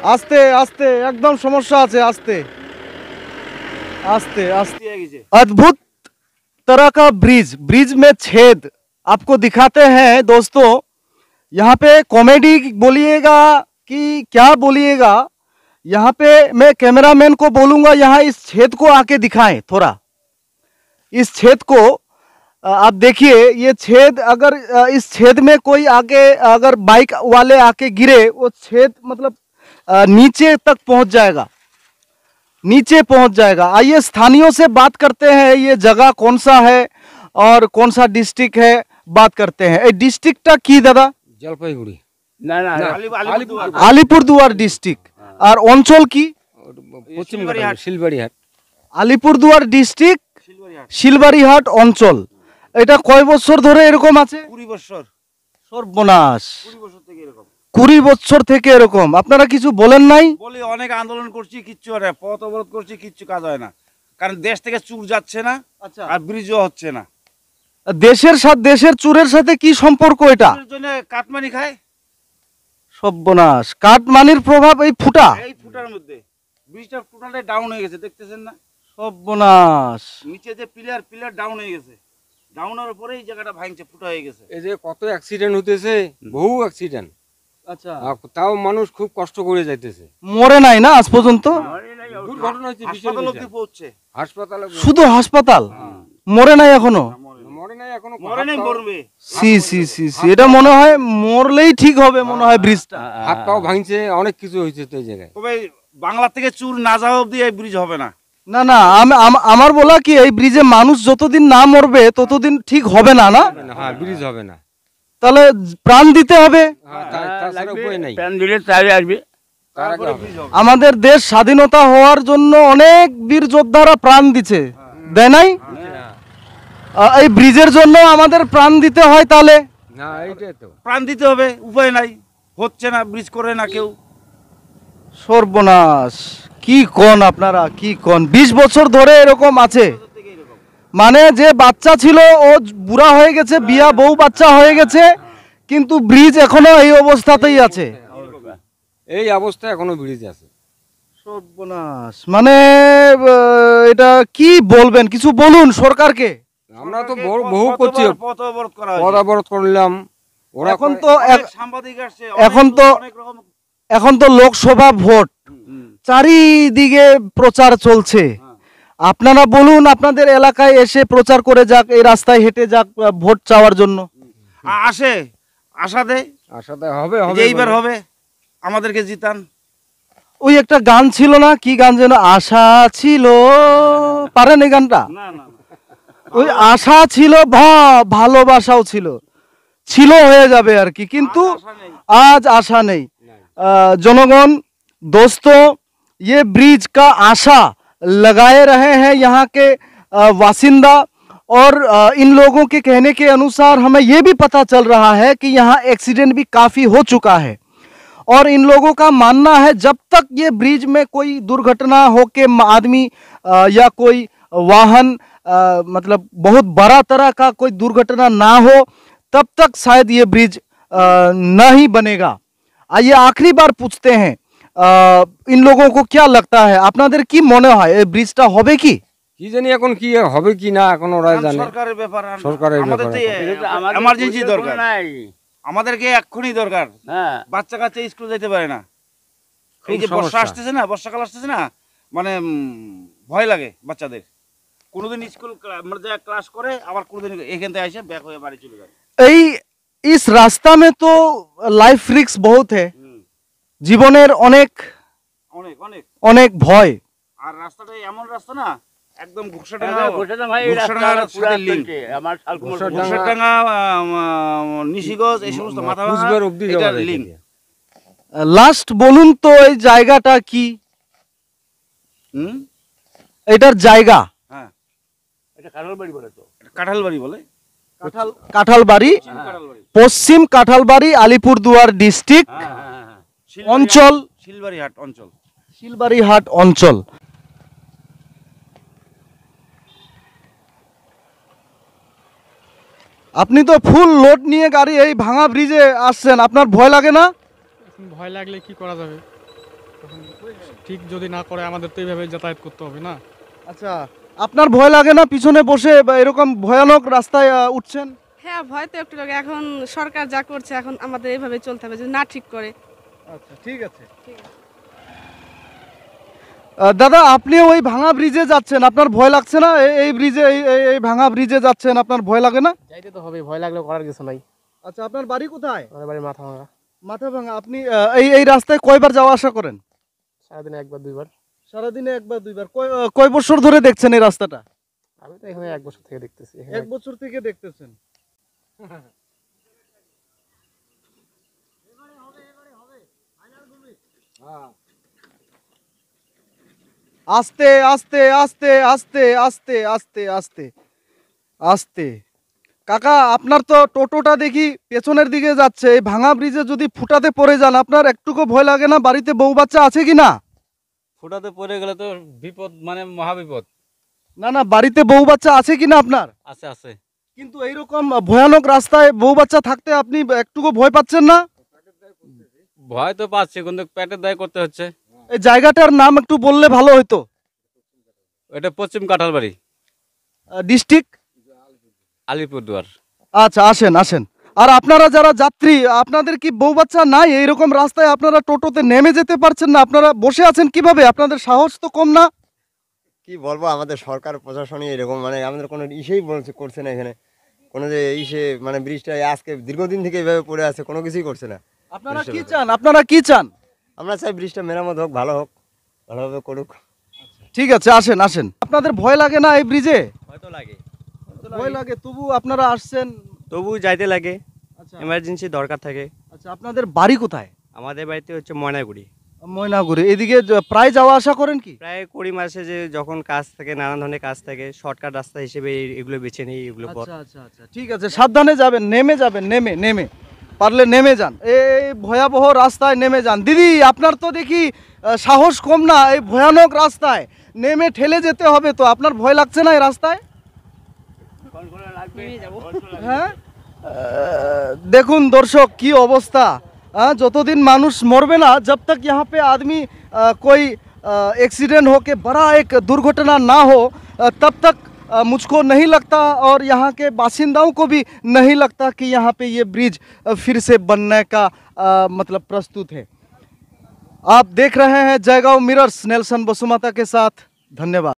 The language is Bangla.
आस्ते आस्ते एकदम समस्या আছে आस्ते आस्ते आस्ते अद्भुत तरह का ब्रिज ब्रिज में छेद आपको दिखाते हैं दोस्तों। यहाँ पे कॉमेडी बोलिएगा कि क्या बोलिएगा, यहाँ पे मैं कैमरामैन को बोलूँगा यहाँ इस छेद को आके दिखाएं थोड़ा। इस छेद को आप देखिए, ये छेद अगर इस छेद में कोई आके अगर बाइक वाले आके गिरे वो छेद मतलब नीचे तक पहुंच जाएगा, नीचे पहुंच जाएगा। आइए स्थानियों से बात करते हैं, ये जगह कौन सा है और कौन सा डिस्ट्रिक्ट है, बात करते हैं। डिस्ट्रिक्टটা কি দাদা? জলপাইগুড়ি। না না আলিপুরদুয়ার ডিস্ট্রিক্ট। আর অঞ্চল কি? পশ্চিম শিলবাড়িহাট। আলিপুরদুয়ার ডিস্ট্রিক্ট শিলবাড়িহাট অঞ্চল। এটা কয় বছর ধরে এরকম আছে? 20 বছর। সর্বনাশ, 20 বছর থেকে এরকম। 20 বছর থেকে এরকম। আপনারা কিছু বলেন নাই? বলি অনেক আন্দোলন করছি, কিচ্ছু হয় না, পথ অবরোধ করছি, কিচ্ছু কাজ হয় না, কারণ দেশ থেকে চুর যাচ্ছে না। আচ্ছা, আর ব্রিজও হচ্ছে না। দেশের সাথে দেশের চুরের সাথে কি সম্পর্ক এটা? এর জন্য কাটমানি খায়। সর্বনাশ, কাটমানির প্রভাব এই ফুটা, এই ফুটার মধ্যে ব্রিজটা টোটালি ডাউন হয়ে গেছে, দেখতেছেন না? সর্বনাশ। নিচে যে পিলার ডাউন হয়ে গেছে, ডাউনের উপরে এই জায়গাটা ভাঙছে, ফুটা হয়ে গেছে। এই যে কত অ্যাক্সিডেন্ট হতেছে, বহু অ্যাক্সিডেন্ট। আচ্ছা, তাও মানুষ খুব কষ্ট করে যাইতেছে। মরে নাই না আজ পর্যন্ত? দুর্ঘটনা হচ্ছে, হাসপাতাল অবধি পৌঁছছে। হাসপাতালে শুধু হাসপাতাল, মরে নাই এখনো? মরে নাই এখনো, মরে নাই, মরবে। সি সি সি সি, এটা মনে হয় মরলেই ঠিক হবে মনে হয় ব্রিজটা। হাত পাও ভাঙছে, অনেক কিছু হয়েছে তো এই জায়গায়। তবে বাংলা থেকে চুর না যাওয়া অবধি এই ব্রিজ হবে না। না না, আমার বলা কি এই ব্রিজে মানুষ যতদিন না মরবে ততদিন ঠিক হবে না। না, হ্যাঁ, ব্রিজ হবে না, তাহলে প্রাণ দিতে হবে। তাছাড়া উপায় নাই। প্যান দিলে তাই আসবে। তারপরে আমাদের দেশ স্বাধীনতা হওয়ার জন্য অনেক বীর যোদ্ধারা প্রাণ দিছে, দেয় নাই? এই ব্রিজের জন্য আমাদের প্রাণ দিতে হয়, তাহলে না, এইটাই তো প্রাণ দিতে হবে, উপায় নাই, হচ্ছে না, ব্রিজ করে না কেউ। সর্বনাশ, কি কোন আপনারা, কি কোন? 20 বছর ধরে এরকম আছে, মানে যে বাচ্চা ছিল ও বুড়া হয়ে গেছে, বিয়া বউ বাচ্চা হয়ে গেছে, কিন্তু ব্রিজ এখনো এই অবস্থাতেই আছে। এই অবস্থা এখনো ব্রিজ আছে। সর্বনাশ, মানে এটা কি বলবেন, কিছু বলুন সরকারকে। আমরা তো বহু করছি, পথ অবরোধ করা পথ অবরোধ করলাম। ওরা এখন তো সাংবাদিক আসছে, এখন তো লোকসভা ভোট, চারিদিকে প্রচার চলছে। আপনারা বলুন আপনাদের এলাকায় এসে প্রচার করে যাক, এই রাস্তায় হেঁটে যাক ভোট চাওয়ার জন্য। আসে, আশা দেয়, আশাতে হবে এইবার হবে, আমাদেরকে জিতান। ওই একটা গান ছিল না, কি গান যেন, আশা ছিল, পারেন এই গানটা? না না, ওই আশা ছিল, ভালোবাসাও ছিল, ছিল হয়ে যাবে আর কি, কিন্তু आज आशा नहीं। जनगण दोस्तों, ये ब्रिज का आशा लगाए रहे हैं यहाँ के वासिंदा, और इन लोगों के कहने के अनुसार हमें ये भी पता चल रहा है कि यहाँ एक्सीडेंट भी काफ़ी हो चुका है, और इन लोगों का मानना है जब तक ये ब्रिज में कोई दुर्घटना हो के आदमी या कोई वाहन मतलब बहुत बड़ा तरह का कोई दुर्घटना ना हो, तब तक शायद ये ब्रिज न ही बनेगा। आइए आखिरी बार पूछते हैं इन लोगों को क्या लगता है, আপনাদের কি মনে হয় এই ব্রিজটা হবে কি? কি জানি এখন কি হবে কি না, এখন ওরা জানে। সরকারের ব্যাপার, সরকারের আমাদের তো এমার্জেন্সি দরকার, আমাদেরকে এক্ষুনি দরকার। হ্যাঁ, বাচ্চা কাচ্চা স্কুল যেতে পারে না, এই যে বর্ষা আসতেছে না, বর্ষাকাল আসতেছে না, মানে ভয় লাগে বাচ্চাদের। কোনোদিন স্কুল মানে ক্লাস করে, আবার কোনোদিন এখান থেকে এসে ব্যাক হয়ে বাড়ি চলে যায়। এই इस रास्ता में तो लाइफ रिस्क बहुत है, জীবনের অনেক অনেক অনেক অনেক ভয়। আর রাস্তাটা এমন রাস্তা না, একদম ঘোষাডাঙ্গা নিশিগঞ্জ এই সমস্ত মাথা লিঙ্ক। লাস্ট বলুন তো এই জায়গাটা কি? এটার জায়গা? হ্যাঁ, এটা কাঁঠালবাড়ি বলে। তো কাঁঠালবাড়ি বলে, কাঁঠালবাড়ি, পশ্চিম কাঁঠালবাড়ি, আলিপুরদুয়ার ডিস্ট্রিক্ট অঞ্চল, শিলবাড়িহাট অঞ্চল, শিলবাড়িহাট অঞ্চল। আপনি তো ফুল লোড নিয়ে গাড়ি এই ভাঙা ব্রিজে আসছেন, আপনার ভয় লাগে না? ভয় লাগলে কি করা যাবে, তখন ঠিক যদি না করে আমাদের তো এইভাবে যাতায়াত করতে হবে না। আচ্ছা, আপনার ভয় লাগে না পিছনে বসে বা এরকম ভয়ানক রাস্তায় উঠছেন? হ্যাঁ, ভয় তো একটু লাগে। এখন সরকার যা করছে এখন আমাদের এইভাবে চলতে হবে, যদি না ঠিক করে। আচ্ছা, ঠিক আছে। ঠিক আছে। দাদা, আপনি ওই ভাঙা ব্রিজে যাচ্ছেন, আপনার ভয় লাগছে না? এই ব্রিজে, এই ভাঙা ব্রিজে যাচ্ছেন, আপনার ভয় লাগে না? যাইতে তো হবে, ভয় লাগলেও করার কিছু নাই। আচ্ছা, আপনার বাড়ি কোথায়? আমার বাড়ি মাথা ভাঙা। মাথা ভাঙা। আপনি এই রাস্তায় কয়বার যাওয়া আসা করেন? সারাদিনে একবার দুইবার। সারাদিনে একবার দুইবার। কয় বছর ধরে দেখছেন এই রাস্তাটা? আমি তো এখানে 1 বছর থেকে দেখতেছি। এক বছর থেকে দেখতেছেন। আস্তে আস্তে আস্তে আস্তে আস্তে আস্তে আস্তে আস্তে। কাকা, আপনার তো টোটোটা দেখি পেছনের দিকে যাচ্ছে, এই ভাঙা ব্রিজে যদি ফুটাতে পড়ে যান আপনার একটুকু ভয় লাগে না? বাড়িতে বউ বাচ্চা আছে কি না? ফুটাতে পড়ে গেলে তো বিপদ, মানে মহাবিপদ। না না, বাড়িতে বউ বাচ্চা আছে কি না আপনার? আছে আছে। কিন্তু এইরকম ভয়ানক রাস্তায় বউ বাচ্চা থাকতে আপনি একটুকু ভয় পাচ্ছেন না? ভয় তো পাচ্ছি, কিন্তু পেটের দায় করতে হচ্ছে। এই জায়গাটার নাম একটু বললে ভালো হতো। এটা পশ্চিম কাঁঠালবাড়ি, ডিস্ট্রিক্ট আলিপুরদুয়ার। আচ্ছা, আসেন আসেন। আর আপনারা যারা যাত্রী, আপনাদের কি বউ বাচ্চা নাই? এইরকম রাস্তায় আপনারা টোটোতে নেমে যেতে পারছেন না? আপনারা বসে আছেন কিভাবে? আপনাদের সাহস তো কম না? কি বলবো, আমাদের সরকার প্রশাসনই এরকম, মানে আমাদের কোনো ইসেই করছে না এখানে, কোনো যে ইসে মানে ব্রিজটা আজকে দীর্ঘদিন থেকে এইভাবে পড়ে আছে, কোনো কিছুই করছে না। আপনারা কি চান? আপনারা কি চান? আমরা চাই ব্রিজটা মেরামত হোক, ভালো হোক, ভালোভাবে করুক। ঠিক আছে, আসেন আসেন। আপনাদের ভয় লাগে না এই ব্রিজে? হয়তো লাগে, ভয় লাগে, তবু আপনারা আসছেন। তবু যাইতে লাগে, আচ্ছা এমার্জেন্সি দরকার থাকে। আচ্ছা, আপনাদের বাড়ি কোথায়? আমাদের বাড়িতে হচ্ছে ময়নাগুড়ি। ময়নাগুড়ি। এদিকে প্রায় যাওয়া আসা করেন কি? প্রায় 20 মাসে যে যখন কাজ থাকে, নানান ধরনের কাজ থাকে, শর্টকাট রাস্তা হিসেবে এগুলো বেছে নিই, এগুলো পর। আচ্ছা আচ্ছা আচ্ছা, ঠিক আছে। সাবধানে যাবেন, নেমে যাবেন, নেমে নেমে পারলে নেমে যান, এই ভয়াবহ রাস্তায় নেমে যান। দিদি, আপনার তো দেখি সাহস কম না, এই ভয়ানক রাস্তায় নেমে ঠেলে যেতে হবে, তো আপনার ভয় লাগছে না এই রাস্তায়? নেমে যাবো। হ্যাঁ, দেখুন দর্শক কি অবস্থা। যতদিন মানুষ মরবে না, जब तक यहाँ पे आदमी कोई एक्सीडेंट हो के बड़ा एक दुर्घटना ना हो, तब तक मुझको नहीं लगता और यहाँ के बासिंदाओं को भी नहीं लगता कि यहाँ पे ये ब्रिज फिर से बनने का मतलब प्रस्तुत है। आप देख रहे हैं जयगांव मिरर्स, नेल्सन बसुमाता के साथ। धन्यवाद।